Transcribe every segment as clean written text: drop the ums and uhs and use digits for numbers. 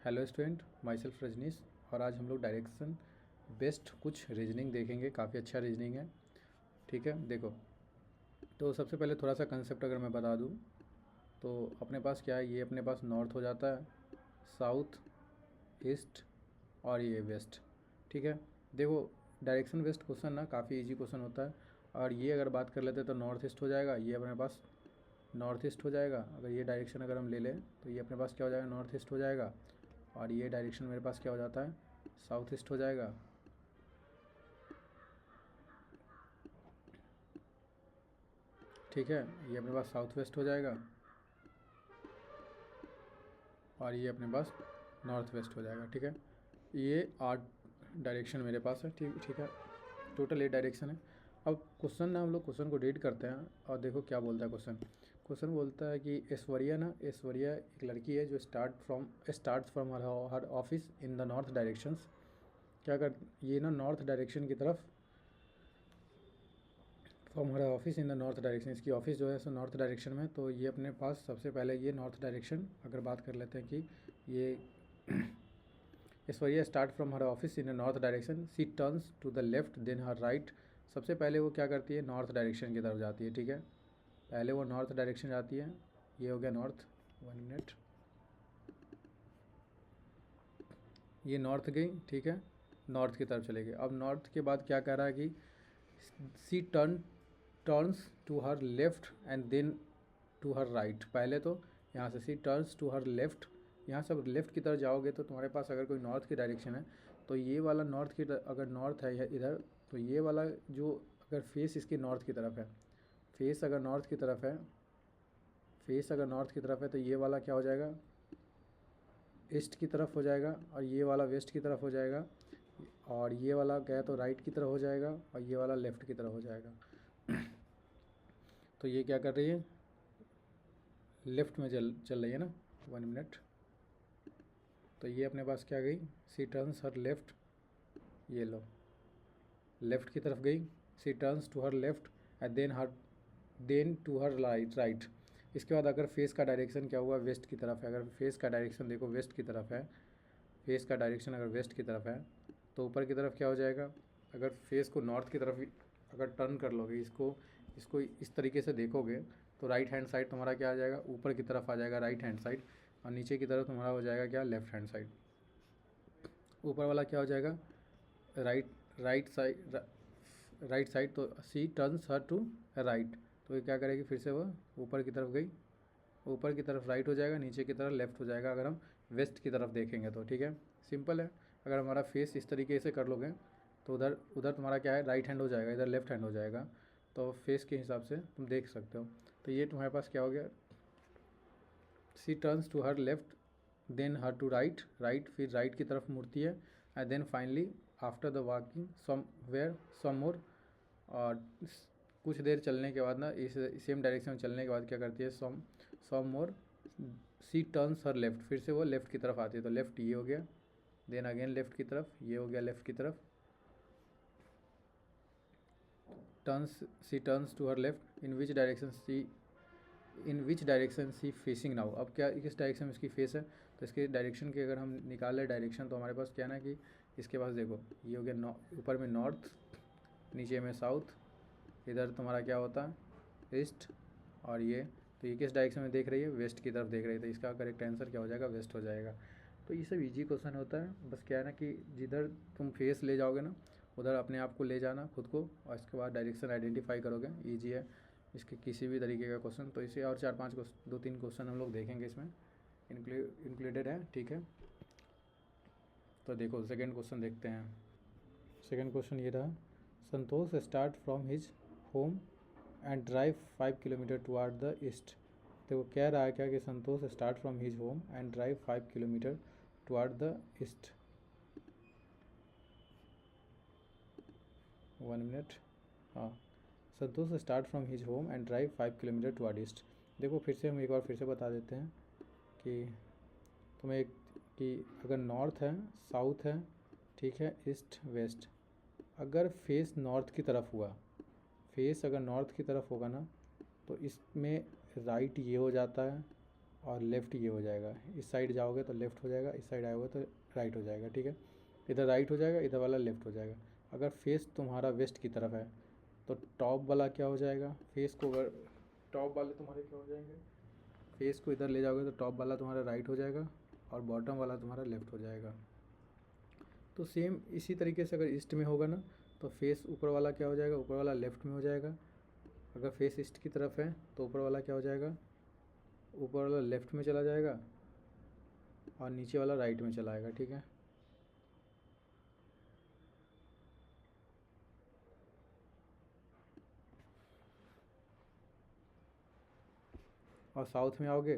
Hello student, myself Rajneesh. और आज हम लोग डायरेक्शन बेस्ड कुछ रीजनिंग देखेंगे। काफ़ी अच्छा रीजनिंग है, ठीक है। देखो, तो सबसे पहले थोड़ा सा कंसेप्ट अगर मैं बता दूं तो अपने पास क्या है, ये अपने पास नॉर्थ हो जाता है, साउथ, ईस्ट और ये वेस्ट, ठीक है। देखो, डायरेक्शन बेस्ड क्वेश्चन ना काफ़ी इजी क्वेश्चन होता है। और ये अगर बात कर लेते हैं तो नॉर्थ ईस्ट हो जाएगा, ये अपने पास नॉर्थ ईस्ट हो जाएगा। अगर ये डायरेक्शन अगर हम ले लें तो ये अपने पास क्या हो जाएगा, नॉर्थ ईस्ट हो जाएगा। और ये डायरेक्शन मेरे पास क्या हो जाता है, साउथ ईस्ट हो जाएगा। ठीक है, ये अपने पास साउथ वेस्ट हो जाएगा और ये अपने पास नॉर्थ वेस्ट हो जाएगा, ठीक है। ये 8 डायरेक्शन मेरे पास है, ठीक है। टोटल 8 डायरेक्शन है। अब क्वेश्चन ना हम लोग क्वेश्चन को रीड करते हैं और देखो क्या बोलता है क्वेश्चन। क्वेश्चन बोलता है कि ऐश्वर्या एक लड़की है जो starts from her office in the north directions. क्या कर, ये ना नॉर्थ डायरेक्शन की तरफ, from her office in the north direction, इसकी ऑफिस जो है सो नॉर्थ डायरेक्शन में। तो ये अपने पास सबसे पहले ये नॉर्थ डायरेक्शन अगर बात कर लेते हैं कि ये Aishwarya start from her office in north direction, she turns to the left then her right. सबसे पहले वो क्या करती है, नॉर्थ डायरेक्शन की तरफ जाती है, ठीक है। पहले वो नॉर्थ डायरेक्शन जाती है, ये हो गया नॉर्थ। 1 मिनट, ये नॉर्थ गई, ठीक है, नॉर्थ की तरफ चले गए। अब नॉर्थ के बाद क्या कह रहा है कि she turns to her left and then to her right. पहले तो यहाँ से she turns to her left, यहाँ से लेफ़्ट की तरफ जाओगे तो तुम्हारे पास अगर कोई नॉर्थ की डायरेक्शन है तो ये वाला नॉर्थ की अगर नॉर्थ है इधर, तो ये वाला जो अगर फेस इसकी नॉर्थ की तरफ है, फेस अगर नॉर्थ की तरफ है, फेस अगर नॉर्थ की तरफ है तो ये वाला क्या हो जाएगा, ईस्ट की तरफ हो जाएगा। और ये वाला वेस्ट की तरफ हो जाएगा। और ये वाला गया तो राइट की तरफ हो जाएगा और ये वाला लेफ़्ट की तरफ हो जाएगा। तो ये क्या कर रही है, लेफ़्ट में चल रही है ना। 1 मिनट, तो ये अपने पास क्या गई, सी टर्न्स हर लेफ़्ट, ये लो लेफ़्ट की तरफ गई, she turns to her left and then to her right. इसके बाद अगर फेस का डायरेक्शन क्या हुआ, वेस्ट की तरफ है। अगर फेस का डायरेक्शन देखो वेस्ट की तरफ है, फेस का डायरेक्शन अगर वेस्ट की तरफ है तो ऊपर की तरफ क्या हो जाएगा। अगर फेस को नॉर्थ की तरफ अगर टर्न कर लोगे, इसको इस तरीके से देखोगे तो राइट हैंड साइड तुम्हारा क्या आ जाएगा, ऊपर की तरफ आ जाएगा राइट हैंड साइड। और नीचे की तरफ तुम्हारा हो जाएगा क्या, लेफ्ट हैंड साइड। ऊपर वाला क्या हो जाएगा, राइट राइट साइड। तो सी टर्न्स हर टू राइट, तो ये क्या करेगी, फिर से वो ऊपर की तरफ गई, ऊपर की तरफ राइट हो जाएगा, नीचे की तरफ लेफ़्ट हो जाएगा अगर हम वेस्ट की तरफ देखेंगे तो, ठीक है। सिंपल है। अगर हमारा फेस इस तरीके से कर लोगे तो उधर उधर तुम्हारा क्या है, राइट हैंड हो जाएगा, इधर लेफ्ट हैंड हो जाएगा। तो फेस के हिसाब से तुम देख सकते हो। तो ये तुम्हारे पास क्या हो गया, she turns to her left then her to right, फिर राइट की तरफ मुड़ती है। And then finally after the walking some more, और कुछ देर चलने के बाद ना, इस सेम डायरेक्शन में चलने के बाद क्या करती है, सम मोर सी टर्न्स हर लेफ़्ट, फिर से वो लेफ़्ट की तरफ आती है। तो लेफ़्ट ये हो गया, देन अगेन लेफ़्ट की तरफ, ये हो गया लेफ़्ट की तरफ, she turns to her left in which direction she facing now. अब क्या, किस डायरेक्शन में इसकी फेस है, तो इसके डायरेक्शन की अगर हम निकालें डायरेक्शन तो हमारे पास क्या ना कि इसके पास देखो ये हो गया ऊपर में नॉर्थ, नीचे में साउथ, इधर तुम्हारा क्या होता है ईस्ट, और ये तो ये किस डायरेक्शन में देख रही है, वेस्ट की तरफ देख रही है। तो इसका करेक्ट आंसर क्या हो जाएगा, वेस्ट हो जाएगा। तो ये सब इजी क्वेश्चन होता है। बस क्या है ना कि जिधर तुम फेस ले जाओगे ना उधर अपने आप को ले जाना खुद को, और इसके बाद डायरेक्शन आइडेंटिफाई करोगे, ईजी है इसके किसी भी तरीके का क्वेश्चन। तो इसे और 4-5 2-3 क्वेश्चन हम लोग देखेंगे इसमें इंक्लूडेड है, ठीक है। तो देखो सेकेंड क्वेश्चन देखते हैं। सेकेंड क्वेश्चन ये रहा, Santosh start from his home and drive 5 kilometre toward the east. तो वो कह रहा है क्या कि Santosh start from his home and drive 5 kilometre toward the east. 1 minute, हाँ, Santosh start from his home and drive 5 kilometre toward east. देखो फिर से हम एक बार फिर से बता देते हैं कि तुम्हें कि अगर नॉर्थ है, साउथ है, ठीक है, ईस्ट वेस्ट, अगर फेस नॉर्थ की तरफ हुआ, फेस अगर नॉर्थ की तरफ होगा ना तो इसमें राइट ये हो जाता है और लेफ़्ट ये हो जाएगा। इस साइड जाओगे तो लेफ़्ट हो जाएगा, इस साइड आओगे तो राइट हो जाएगा, ठीक है। इधर राइट हो जाएगा, इधर वाला लेफ़्ट हो जाएगा। अगर फेस तुम्हारा वेस्ट की तरफ है तो टॉप वाला क्या हो जाएगा, फेस को अगर टॉप वाले तुम्हारे क्या हो जाएंगे, फेस को इधर ले जाओगे तो टॉप वाला तुम्हारा राइट हो जाएगा और बॉटम वाला तुम्हारा लेफ़्ट हो जाएगा। तो सेम इसी तरीके से अगर ईस्ट में होगा ना तो फेस ऊपर वाला क्या हो जाएगा, ऊपर वाला लेफ़्ट में हो जाएगा। अगर फेस ईस्ट की तरफ है तो ऊपर वाला क्या हो जाएगा, ऊपर वाला लेफ़्ट में चला जाएगा और नीचे वाला राइट में चला आएगा, ठीक है। और साउथ में आओगे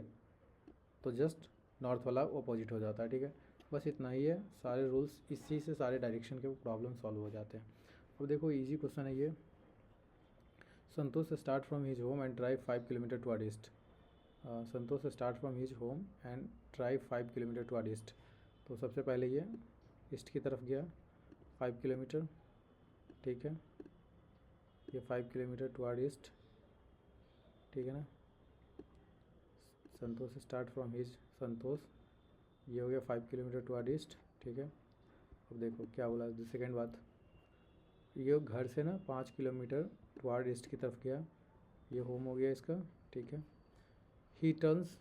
तो जस्ट नॉर्थ वाला अपोजिट हो जाता है, ठीक है। बस इतना ही है, सारे रूल्स इसी से सारे डायरेक्शन के प्रॉब्लम सॉल्व हो जाते हैं। अब देखो इजी क्वेश्चन है ये। Santosh start from his home and drive 5 kilometre toward east. Santosh start from his home and drive 5 kilometre toward east. तो सबसे पहले ये ईस्ट की तरफ गया 5 किलोमीटर, ठीक है। ये 5 किलोमीटर टुवर्ड ईस्ट, ठीक है ना। संतोष स्टार्ट फ्रॉम हिज, संतोष ये हो गया 5 किलोमीटर टुवर्ड ईस्ट, ठीक है। अब देखो क्या बोला सेकेंड बात, ये घर से ना 5 किलोमीटर टुवर्ड ईस्ट की तरफ गया, ये होम हो गया इसका, ठीक है। He turns,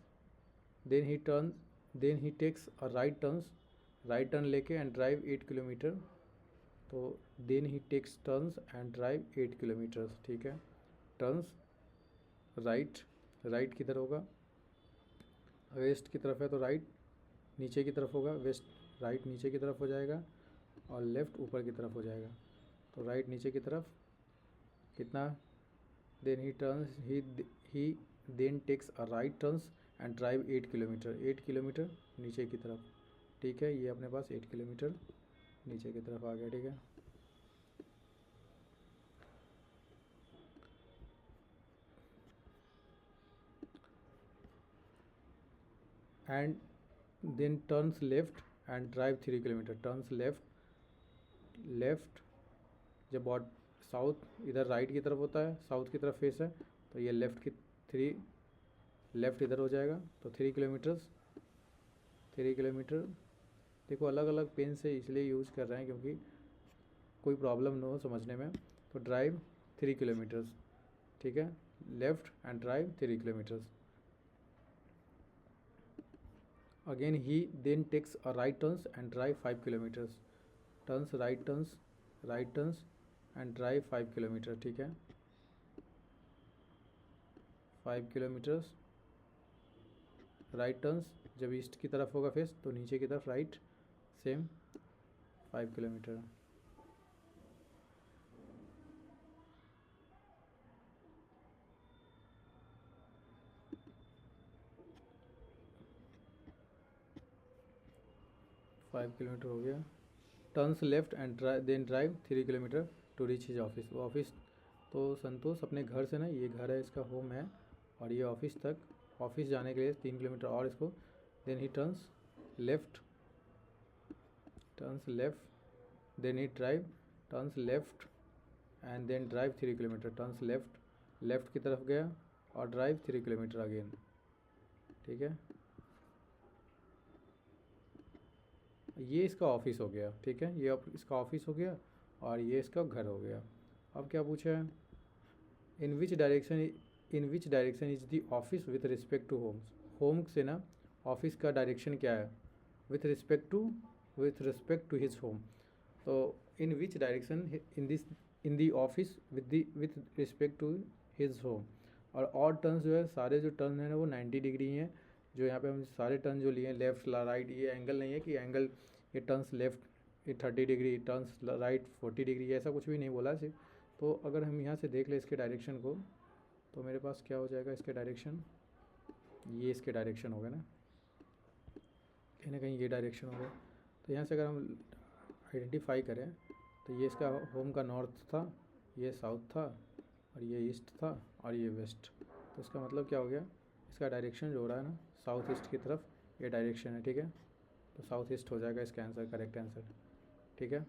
then he takes a right turn लेके एंड ड्राइव 8 किलोमीटर। तो then he takes turns and drive 8 kilometers, ठीक है। टर्न्स राइट किधर होगा, वेस्ट की तरफ है तो राइट नीचे की तरफ होगा, वेस्ट राइट नीचे की तरफ हो जाएगा और लेफ़्ट ऊपर की तरफ हो जाएगा। तो राइट नीचे की तरफ कितना, then he turns he then takes a right turns and drive 8 kilometer, 8 kilometer नीचे की तरफ, ठीक है। ये अपने पास 8 किलोमीटर नीचे की तरफ आ गया, ठीक है। And then turns left and drive 3 kilometer, turns left जब बॉट साउथ इधर राइट की तरफ होता है, साउथ की तरफ फेस है तो ये लेफ़्ट की 3 लेफ़्ट इधर हो जाएगा तो 3 किलोमीटर। देखो अलग अलग पेन से इसलिए यूज़ कर रहे हैं क्योंकि कोई प्रॉब्लम ना हो समझने में। तो ड्राइव 3 किलोमीटर्स, ठीक है, left and drive 3 kilometers. Again he then takes a right turns and drive 5 kilometers, turns right turns and drive 5 kilometer, ठीक है। 5 किलोमीटर्स राइट टर्न्स, जब ईस्ट की तरफ होगा फेस तो नीचे की तरफ right, same 5 kilometer. Five kilometer हो गया। Turns left and then drive 3 kilometer to reach his office. Office तो संतोष अपने घर से ना, ये घर है इसका होम है और ये ऑफिस तक, ऑफिस जाने के लिए 3 किलोमीटर और इसको। Then he turns left then he drive turns left and then drive 3 kilometer, turns left की तरफ गया और ड्राइव 3 किलोमीटर अगेन, ठीक है। ये इसका ऑफिस हो गया, ठीक है, ये इसका ऑफिस हो गया और ये इसका घर हो गया। अब क्या पूछा है, in which direction is the office with respect to homes. Home से ना ऑफिस का डायरेक्शन क्या है, with respect to his home. तो in which direction in the office with respect to his home. और टर्न्स जो है, सारे जो टर्न है ना वो 90 डिग्री हैं। जो यहाँ पे हम सारे टर्न जो लिए लेफ़्ट राइट, ये एंगल नहीं है कि एंगल ये टर्न्स लेफ़्ट ये 30 डिग्री, टर्न्स राइट 40 डिग्री, ऐसा कुछ भी नहीं बोला सिर्फ। तो अगर हम यहाँ से देख लें इसके डायरेक्शन को तो मेरे पास क्या हो जाएगा, इसके डायरेक्शन, ये इसके डायरेक्शन हो गए ना, कहीं ना कहीं ये डायरेक्शन हो गया। तो यहाँ से अगर हम आइडेंटिफाई करें तो ये इसका होम का नॉर्थ था, ये साउथ था और ये ईस्ट था और ये वेस्ट। तो इसका मतलब क्या हो गया, इसका डायरेक्शन जो हो रहा है ना साउथ ईस्ट की तरफ, ये डायरेक्शन है, ठीक है। तो साउथ ईस्ट हो जाएगा इसका आंसर, करेक्ट आंसर, ठीक है।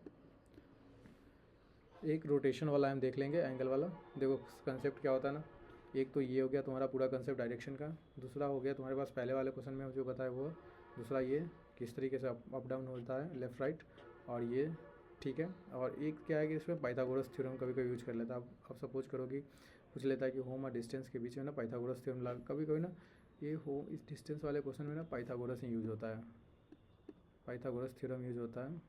एक रोटेशन वाला हम देख लेंगे, एंगल वाला। देखो कंसेप्ट क्या होता है ना, एक तो ये हो गया तुम्हारा पूरा कंसेप्ट डायरेक्शन का। दूसरा हो गया तुम्हारे पास पहले वाले क्वेश्चन में जो बताया वो, दूसरा ये किस तरीके से अप डाउन होता है लेफ़्ट राइट, और ये ठीक है। और एक क्या है कि इसमें पाइथागोरस थ्योरम कभी कभी यूज कर लेता है। अब सपोज करो कि पूछ लेता है कि होम और डिस्टेंस के बीच में ना पाइथागोरस थ्योरम लगा, कभी कभी ना ये हो इस डिस्टेंस वाले क्वेश्चन में ना पाइथागोरस ही यूज होता है, पाइथागोरस थ्योरम यूज होता है,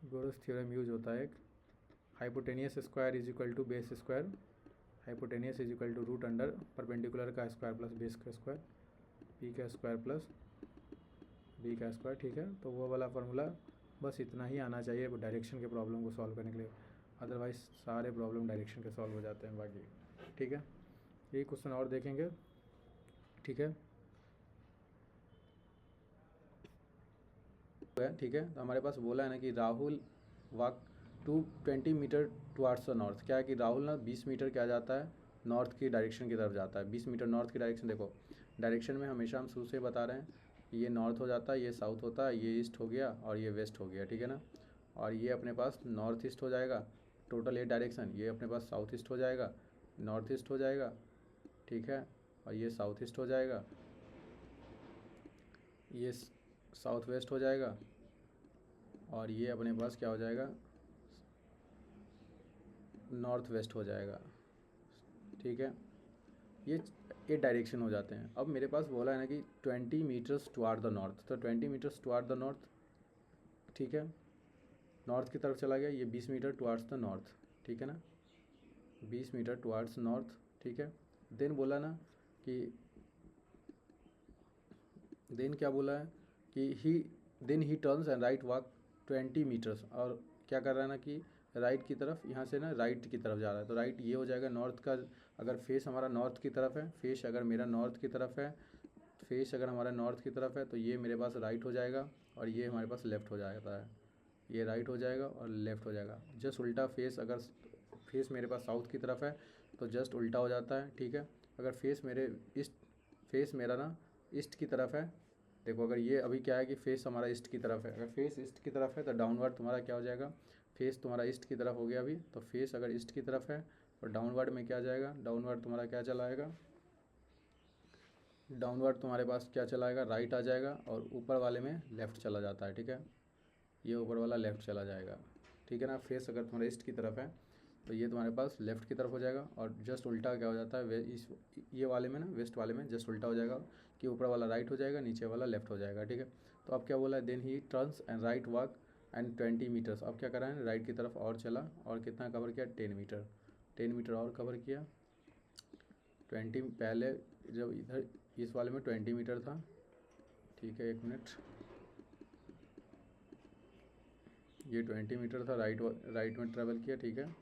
गोरस थ्योरम यूज होता है। एक hypotenuse square is equal to base square, hypotenuse is equal to root under perpendicular का स्क्वायर प्लस बेस का स्क्वायर, पी का स्क्वायर प्लस बी का स्क्वायर, ठीक है। तो वो वाला फार्मूला बस इतना ही आना चाहिए डायरेक्शन के प्रॉब्लम को सॉल्व करने के लिए, अदरवाइज सारे प्रॉब्लम डायरेक्शन के सॉल्व हो जाते हैं बाकी, ठीक है। ये क्वेश्चन और देखेंगे, ठीक है। ठीक है, तो हमारे पास बोला है ना कि Rahul walk 220 meter towards the north. क्या है कि राहुल ना 20 मीटर क्या जाता है, नॉर्थ की डायरेक्शन की तरफ जाता है। 20 मीटर नॉर्थ की डायरेक्शन, देखो डायरेक्शन में हमेशा हम शुरू से बता रहे हैं कि ये नॉर्थ हो जाता है, ये साउथ होता है, ये ईस्ट हो गया और ये वेस्ट हो गया, ठीक है ना। और ये अपने पास नॉर्थ ईस्ट हो जाएगा, टोटल ये डायरेक्शन, ये अपने पास साउथ ईस्ट हो जाएगा, नॉर्थ ईस्ट हो जाएगा, ठीक है। और ये साउथ ईस्ट हो जाएगा, ये साउथ वेस्ट हो जाएगा, और ये अपने पास क्या हो जाएगा, नॉर्थ वेस्ट हो जाएगा, ठीक है। ये डायरेक्शन हो जाते हैं। अब मेरे पास बोला है ना कि 20 मीटर्स टुवार्ड द नॉर्थ, तो 20 मीटर्स टुवार्ड द नॉर्थ, ठीक है, नॉर्थ की तरफ चला गया। ये 20 मीटर टुवार्ड्स द नॉर्थ, ठीक है ना, 20 मीटर टुवार्ड्स नॉर्थ, ठीक है। देन बोला ना कि देन क्या बोला है कि then he turns and right walk 20 meters, और क्या कर रहा है ना कि राइट की तरफ, यहाँ से ना राइट की तरफ जा रहा है। तो राइट ये हो जाएगा नॉर्थ का, अगर फेस हमारा नॉर्थ की तरफ है, फेस अगर मेरा नॉर्थ की तरफ है, फेस अगर हमारा नॉर्थ की तरफ है तो ये मेरे पास राइट हो जाएगा, और ये हमारे पास लेफ़्ट हो जाता है, ये राइट हो जाएगा और लेफ़्ट हो जाएगा। जस्ट उल्टा फेस, अगर फेस मेरे पास साउथ की तरफ है तो जस्ट उल्टा हो जाता है, ठीक है। अगर फेस मेरा ना ईस्ट की तरफ है, देखो अगर ये अभी क्या है कि फेस हमारा ईस्ट की तरफ है, अगर फेस ईस्ट की तरफ है तो डाउनवर्ड तुम्हारा क्या हो जाएगा, फेस तुम्हारा ईस्ट की तरफ हो गया अभी, तो फेस अगर ईस्ट की तरफ है और डाउनवर्ड में क्या जाएगा, डाउनवर्ड तुम्हारा क्या चला आएगा, डाउनवर्ड तुम्हारे पास क्या चला आएगा, राइट आ जाएगा, और ऊपर वाले में लेफ़्ट चला जाता है, ठीक है। ये ऊपर वाला लेफ़्ट चला जाएगा, ठीक है ना। फेस अगर तुम्हारे ईस्ट की तरफ है तो ये तुम्हारे पास लेफ़्ट की तरफ हो जाएगा, और जस्ट उल्टा क्या हो जाता है, ये वाले में ना, वेस्ट वाले में जस्ट उल्टा हो जाएगा कि ऊपर वाला राइट हो जाएगा, नीचे वाला लेफ़्ट हो जाएगा, ठीक है। तो अब क्या बोला है, then he turns and right walk and 20 meters. अब क्या करा है, राइट की तरफ और चला, और कितना कवर किया, 10 मीटर और कवर किया। 20 पहले जब इधर इस वाले में 20 मीटर था, ठीक है, 1 मिनट, ये 20 मीटर था, राइट में ट्रेवल किया, ठीक है।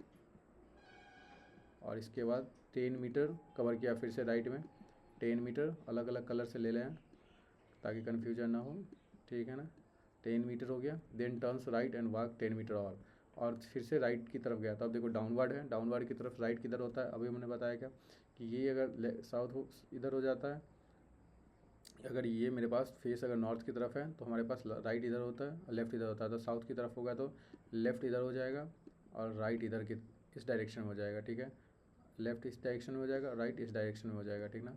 और इसके बाद 10 मीटर कवर किया फिर से राइट में, 10 मीटर अलग अलग कलर से ले लें ताकि कन्फ्यूजन ना हो, ठीक है ना। 10 मीटर हो गया, then turns right and walk 10 meter और फिर से राइट की तरफ गया। तो अब देखो डाउनवर्ड है, डाउनवर्ड की तरफ राइट किधर होता है, अभी हमने बताया क्या कि ये अगर साउथ हो इधर हो जाता है, अगर ये मेरे पास फेस अगर नॉर्थ की तरफ है तो हमारे पास राइट इधर होता है, लेफ़्ट इधर होता है। तो साउथ की तरफ होगा तो लेफ़्ट इधर हो जाएगा और राइट इधर की इस डायरेक्शन में हो जाएगा, ठीक है। लेफ़्ट इस डायरेक्शन में हो जाएगा, राइट इस डायरेक्शन में हो जाएगा, ठीक ना।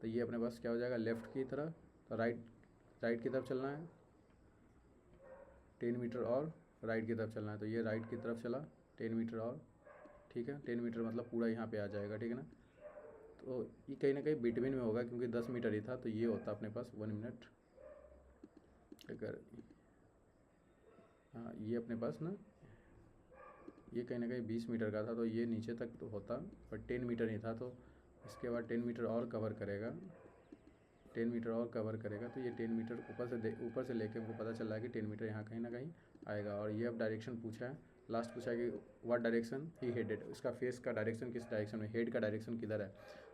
तो ये अपने पास क्या हो जाएगा, लेफ़्ट की तरफ, तो राइट की तरफ चलना है 10 मीटर, और राइट की तरफ चलना है, तो ये राइट की तरफ चला 10 मीटर और, ठीक है। 10 मीटर मतलब पूरा यहाँ पे आ जाएगा, ठीक है ना। तो ये कहीं ना कहीं बिटवीन में होगा क्योंकि 10 मीटर ही था, तो ये होता अपने पास 1 मिनट, अगर हाँ ये अपने पास ना ये कहीं ना कहीं 20 मीटर का था, तो ये नीचे तक तो होता, पर 10 मीटर ही था। तो इसके बाद 10 मीटर और कवर करेगा, 10 मीटर और कवर करेगा, तो ये 10 मीटर ऊपर से लेके हमको पता चल रहा है कि 10 मीटर यहाँ कहीं ना कहीं आएगा। और ये अब डायरेक्शन पूछा है, लास्ट पूछा है कि व्हाट डायरेक्शन ही हेडेड, उसका फेस का डायरेक्शन किस डायरेक्शन में, हेड का डायरेक्शन किधर है,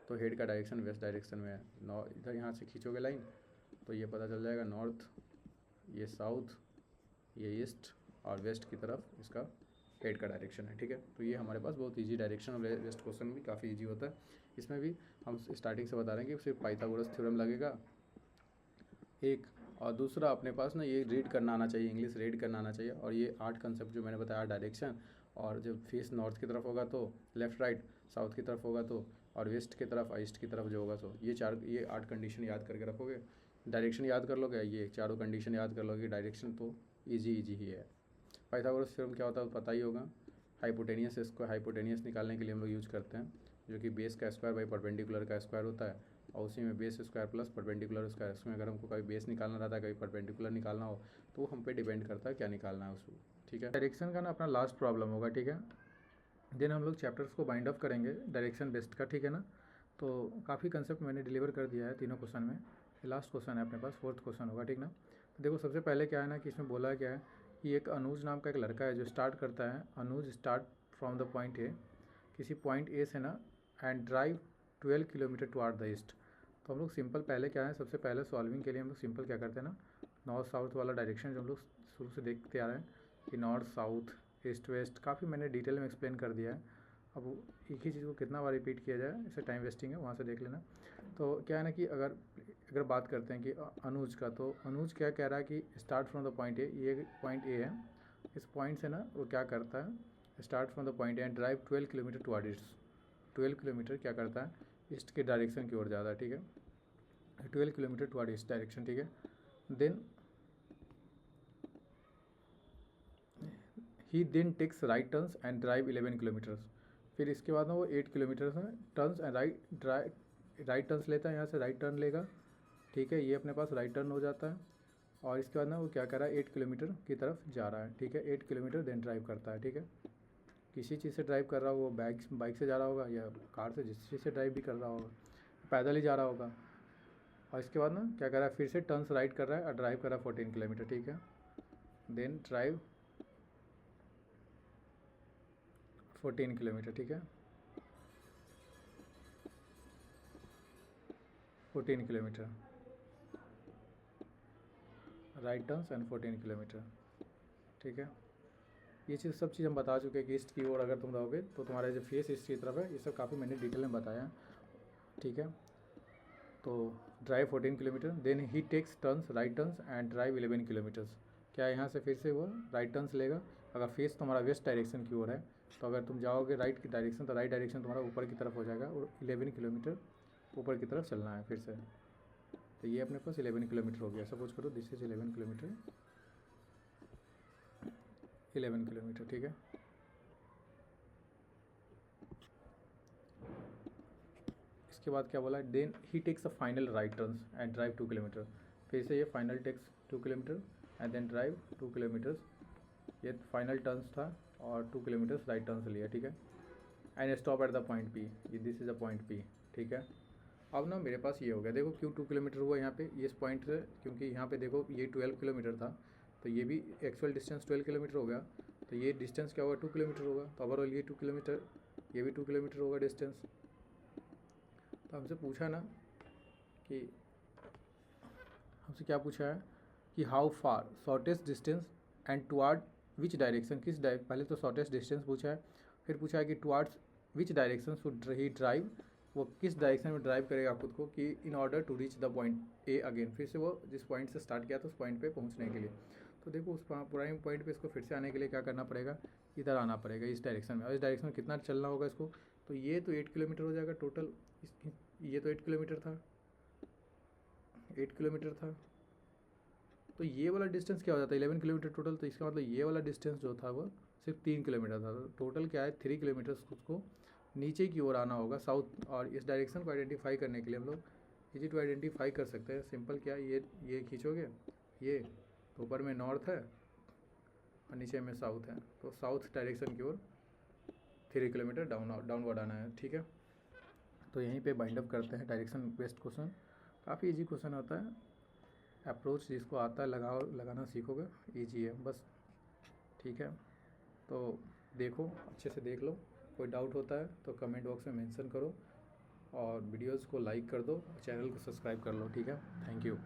तो हेड का डायरेक्शन वेस्ट डायरेक्शन में है। इधर यहाँ से खींचोगे लाइन तो ये पता चल जाएगा नॉर्थ, ये साउथ, ये ईस्ट और वेस्ट की तरफ इसका हेड का डायरेक्शन है, ठीक है। तो ये हमारे पास बहुत इजी डायरेक्शन और वेस्ट क्वेश्चन भी काफ़ी इजी होता है। इसमें भी हम स्टार्टिंग से बता रहे हैं कि सिर्फ पाइथागोरस थ्योरम लगेगा एक, और दूसरा अपने पास ना ये रीड करना आना चाहिए, इंग्लिश रीड करना आना चाहिए। और ये 8 कंसेप्ट जो मैंने बताया, डायरेक्शन और जब फेस नॉर्थ की तरफ होगा तो लेफ़्ट राइट, साउथ की तरफ होगा तो, और वेस्ट की तरफ ईस्ट की तरफ जो होगा तो ये 8 कंडीशन याद करके रखोगे। डायरेक्शन याद कर लोगे, ये चारों कंडीशन याद कर लोगे। डायरेक्शन तो इजी ही है। पाइथागोरस थ्योरम क्या होता है पता ही होगा। हाइपोटेनियस, इसको हाइपोटेनियस निकालने के लिए हम लोग यूज करते हैं, जो कि बेस का स्क्वायर बाई परपेंडिकुलर का स्क्वायर होता है, और उसी में base square plus perpendicular square. उसमें अगर हमको कभी बेस निकालना रहता है, कभी परपेंडिकुलर निकालना हो, तो वो हम पे डिपेंड करता है क्या निकालना है उसको। ठीक है, डायरेक्शन का ना अपना लास्ट प्रॉब्लम होगा। ठीक है, देन हम लोग चैप्टर्स को बाइंड अप करेंगे डायरेक्शन बेस्ड का। ठीक है ना, तो काफ़ी कंसेप्ट मैंने डिलीवर कर दिया है तीनों क्वेश्चन में। लास्ट क्वेश्चन है अपने पास, 4th क्वेश्चन होगा। ठीक ना, तो देखो सबसे पहले क्या है ना कि इसमें बोला क्या है कि एक अनुज नाम का एक लड़का है जो स्टार्ट करता है। Anuj start from the point A, किसी पॉइंट ए से ना, and drive 12 kilometre toward the east. तो हम लोग सिंपल पहले क्या है, सबसे पहले सॉल्विंग के लिए हम लोग सिंपल क्या करते हैं ना, नॉर्थ साउथ वाला डायरेक्शन जो हम लोग शुरू से देखते आ रहे हैं कि नॉर्थ साउथ ईस्ट वेस्ट, काफ़ी मैंने डिटेल में एक्सप्लेन कर दिया है। अब एक ही चीज़ को कितना बार रिपीट किया जाए, इससे टाइम वेस्टिंग है, वहाँ से देख लेना। तो क्या है ना कि अगर बात करते हैं कि अनुज का, तो अनुज क्या कह रहा है कि स्टार्ट फ्रॉम द पॉइंट ए, ये पॉइंट ए है, इस पॉइंट से ना वो क्या करता है, start from the point A and drive 12 kilometre toward east. 12 kilometre क्या करता है, ईस्ट के डायरेक्शन की ओर जाता है। ठीक है, 12 किलोमीटर टुवर्ड ईस्ट डायरेक्शन। ठीक है, then he then takes right turns and drive 11 kilometers. फिर इसके बाद ना वो 8 kilometer turns and right turns लेता है, यहाँ से राइट टर्न लेगा। ठीक है, ये अपने पास राइट टर्न हो जाता है, और इसके बाद ना वो क्या कर रहा है, 8 किलोमीटर की तरफ जा रहा है। ठीक है, 8 किलोमीटर देन ड्राइव करता है। ठीक है, किसी चीज़ से ड्राइव कर रहा हो, वो बाइक से जा रहा होगा या कार से, जिस चीज़ से ड्राइव भी कर रहा होगा, पैदल ही जा रहा होगा। और इसके बाद ना क्या कर रहा है, फिर से टर्न्स राइट कर रहा है और ड्राइव कर रहा है 14 किलोमीटर। ठीक है, देन ड्राइव 14 किलोमीटर। ठीक है, 14 kilometre right turns and 14 kilometre. ठीक है, ये सब चीज़ हम बता चुके हैं कि ईस्ट की ओर अगर तुम रहोगे तो तुम्हारा जो फेस ईस्ट की तरफ है, ये सब काफ़ी मैंने डिटेल में बताया। ठीक है, तो drive 14 kilometer, then he takes turns right turns and drive 11 kilometers. क्या यहाँ से फिर से वो राइट टर्न्स लेगा। अगर फेस तुम्हारा वेस्ट डायरेक्शन की ओर है, तो अगर तुम जाओगे राइट की डायरेक्शन, तो राइट डायरेक्शन तुम्हारा ऊपर की तरफ हो जाएगा, और 11 किलोमीटर ऊपर की तरफ चलना है फिर से। तो ये अपने पास 11 किलोमीटर हो गया। सपोज करो दिस इज 11 किलोमीटर, 11 किलोमीटर। ठीक है, इसके बाद क्या बोला, then he takes a final right turns and drive 2 kilometre. फिर से ये final takes 2 kilometre and then drive 2 kilometres. ये फाइनल टर्न्स था और 2 किलोमीटर्स राइट टर्न्स लिया। ठीक है, and stop at the point P, ये this is a point P. ठीक है, अब ना मेरे पास ये हो गया, देखो क्यों 2 किलोमीटर हुआ यहाँ पे, ये इस पॉइंट से, क्योंकि यहाँ पे देखो ये 12 किलोमीटर था, तो ये भी एक्चुअल डिस्टेंस 12 किलोमीटर हो गया, तो ये डिस्टेंस क्या होगा, 2 किलोमीटर होगा। तो ओवरऑल ये 2 किलोमीटर, ये भी 2 किलोमीटर होगा डिस्टेंस। तो हमसे पूछा ना कि, हमसे क्या पूछा है कि how far shortest distance and toward which direction, पहले तो शॉर्टेस्ट डिस्टेंस पूछा है, फिर पूछा है कि towards which direction should he drive, वो किस डायरेक्शन में ड्राइव करेगा खुद को, कि in order to reach the point A again, फिर से वो जिस पॉइंट से स्टार्ट किया था उस पॉइंट पे पहुंचने के लिए। तो देखो उस पुराने पॉइंट पे इसको फिर से आने के लिए क्या करना पड़ेगा, इधर आना पड़ेगा इस डायरेक्शन में। और इस डायरेक्शन में कितना चलना होगा इसको, तो ये तो 8 किलोमीटर हो जाएगा टोटल। ये तो 8 किलोमीटर था, 8 किलोमीटर था, तो ये वाला डिस्टेंस क्या हो जाता है, 11 किलोमीटर टोटल। तो इसका मतलब ये वाला डिस्टेंस जो था वो सिर्फ 3 किलोमीटर था। तो टोटल क्या है, 3 किलोमीटर उसको नीचे की ओर आना होगा साउथ। और इस डायरेक्शन को आइडेंटिफाई करने के लिए हम लोग इजी टू आइडेंटिफाई कर सकते हैं। सिंपल क्या है, ये खींचोगे, ये तो ऊपर में नॉर्थ है और नीचे में साउथ है, तो साउथ डायरेक्शन की ओर 3 किलोमीटर डाउनवर्ड आना है। ठीक है, तो यहीं पे बाइंड अप करते हैं डायरेक्शन बेस्ड क्वेश्चन। काफ़ी इजी क्वेश्चन होता है, अप्रोच जिसको आता है लगाना सीखोगे, इजी है बस। ठीक है, तो देखो अच्छे से देख लो, कोई डाउट होता है तो कमेंट बॉक्स में मेंशन करो, और वीडियोज़ को लाइक कर दो, चैनल को सब्सक्राइब कर लो। ठीक है, थैंक यू।